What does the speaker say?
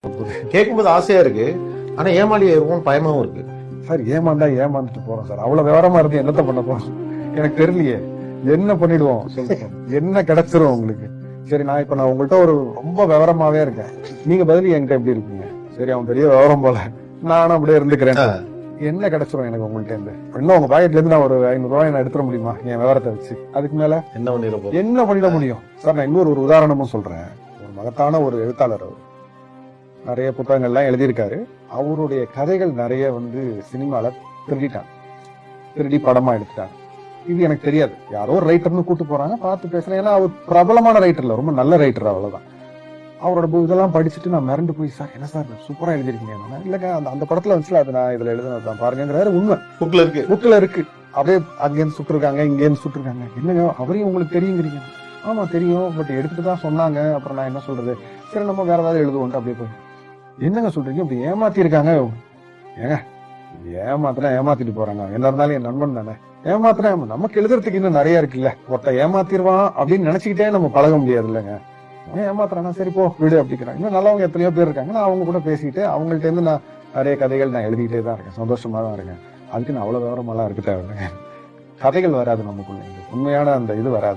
கேட்கும்போது ஆசையா இருக்கு, ஆனா ஏமாளி ஆயிருவோம் பயமாவும் இருக்கு. சார் ஏமாந்தா ஏமாந்துட்டு போறோம் சார். அவ்வளவு விவரமா இருந்து என்னத்த பண்ண போறோம் எனக்கு தெரியலையே. என்ன பண்ணிடுவோம் சொல்லுங்க, என்ன கிடைச்சிரும் உங்களுக்கு? சரி, நான் உங்கள்கிட்ட ஒரு ரொம்ப விவரமாவே இருக்கேன், நீங்க பதில் என்கிட்ட எப்படி இருக்கீங்க? சரி, அவன் பெரிய விவரம் போல, நானும் அப்படியே இருந்துக்கிறேன். என்ன கிடைச்சிரும் எனக்கு உங்கள்கிட்ட இருந்து? இன்னும் உங்க பாக்கெட்ல இருந்து நான் ஒரு 500 ரூபாய் நான் எடுத்துட முடியுமா என் விவரத்தை வச்சு? அதுக்கு மேல என்ன பண்ணிட முடியும் சார்? நான் இன்னொரு உதாரணமும் சொல்றேன். ஒரு மகத்தான ஒரு எழுத்தாளர், அவர் நிறைய புத்தகங்கள்லாம் எழுதியிருக்காரு. அவருடைய கதைகள் நிறைய சினிமால திருடி படமா எடுத்துட்டாங்க. இது எனக்கு தெரியாது, யாரோ ஒரு ரைட்டர்னு கூட்டு போறாங்க, பார்த்து பேசுறேன். ஏன்னா அவர் பிரபலமான ரைட்டர் இல்ல, ரொம்ப நல்ல ரைட்டர், அவ்வளவுதான். அவரோட இதெல்லாம் படிச்சுட்டு நான் மிரண்டு போய், சார் என்ன சார் சூப்பரா எழுதிருக்கீங்க? இல்லங்க, அந்த படத்துல வந்துச்சுல, அது நான் இதுல எழுதுனதான் பாருங்கிறாரு. உண்மை புக்ல இருக்கு. அப்படியே அங்கேருந்து சுட்டுருக்காங்க, இங்கேருந்து சுட்டுருக்காங்க. என்னங்க அவரையும் உங்களுக்கு தெரியுங்கிறீங்க? ஆமா தெரியும், பட் எடுத்துட்டு தான் சொன்னாங்க. அப்புறம் நான் என்ன சொல்றது, சரி நம்ம வேற ஏதாவது எழுதுவோம். அப்படியே போய் என்னங்க சொல்றீங்க, இப்படி ஏமாத்தி இருக்காங்க? ஏங்க ஏமாத்தினா ஏமாத்திட்டு போறாங்க, என்ன இருந்தாலும் என் நண்பன் தானே. ஏமாத்தினா நமக்கு எழுதுறதுக்கு இன்னும் நிறைய இருக்குல்ல. ஒருத்த ஏமாத்திடுவான் அப்படின்னு நினைச்சுக்கிட்டே நம்ம பழக முடியாது இல்லைங்க. ஏமாத்துறானா, சரி போ விடு அப்படிங்கிறாங்க. இன்னும் நல்லவங்க எத்தனையோ பேர் இருக்காங்க. நான் அவங்க கூட பேசிட்டு அவங்கள்ட்ட இருந்து நான் நிறைய கதைகள் நான் எழுதிக்கிட்டே தான் இருக்கேன், சந்தோஷமா தான் இருக்கேன். அதுக்கு நான் அவ்வளவு விவரமெல்லாம் இருக்கு தேவையில்லைங்க. கதைகள் வராது நமக்குள்ள, உண்மையான அந்த இது வராது.